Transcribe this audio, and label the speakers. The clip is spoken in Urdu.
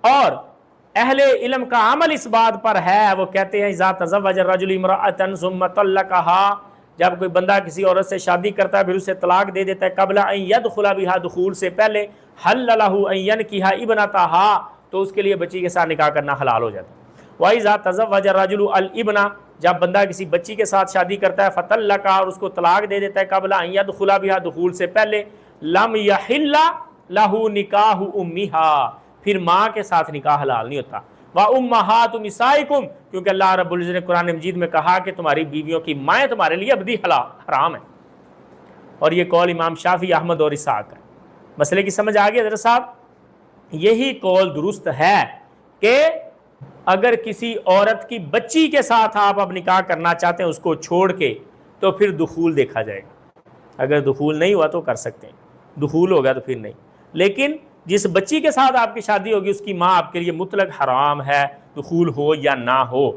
Speaker 1: اور اہل علم کا عمل اس بات پر ہے، وہ کہتے ہیں اذا تزوج الرجل امرأة ثم طلقها، جب کوئی بندہ کسی عورت سے شادی کرتا ہے پھر اسے طلاق دے دیتا ہے، قبل ان يدخل بها، دخول سے پہلے، حل له ان ينكح ابنتها، تو اس کے لیے بچی کے ساتھ نکاح کرنا حلال ہو جاتا ہے۔ وَإِذَا تَزَوَّجَ الرَّجُلُ الْإِبْنَ، جب بندہ کسی بچی کے ساتھ شادی کرتا ہے، فَطَلَّقَهَا، اور اس کو طلاق دے دیتا ہے، قبل ان يدخل بها، دخول سے پہلے، لم يحل له نکاح امها، پھر ماں کے ساتھ نکاح حلال نہیں ہوتا۔ وَأُمَّهَاتُ نِسَائِكُمْ، کیونکہ اللہ رب العزت نے قرآن مجید میں کہا کہ تمہاری بیویوں کی مائیں تمہارے لیے ابدی حرام ہے، اور یہ قول امام شافعی، احمد اور اسحاق ہے۔ مسئلے کی سمجھ آ گئی حضرت صاحب؟ یہی قول درست ہے کہ اگر کسی عورت کی بچی کے ساتھ آپ اب نکاح کرنا چاہتے ہیں اس کو چھوڑ کے، تو پھر دخول دیکھا جائے گا، اگر دخول نہیں ہوا تو کر سکتے ہیں، دخول ہو گیا تو پھر نہیں۔ لیکن جس بچی کے ساتھ آپ کی شادی ہوگی اس کی ماں آپ کے لیے مطلق حرام ہے، دخول ہو یا نہ ہو۔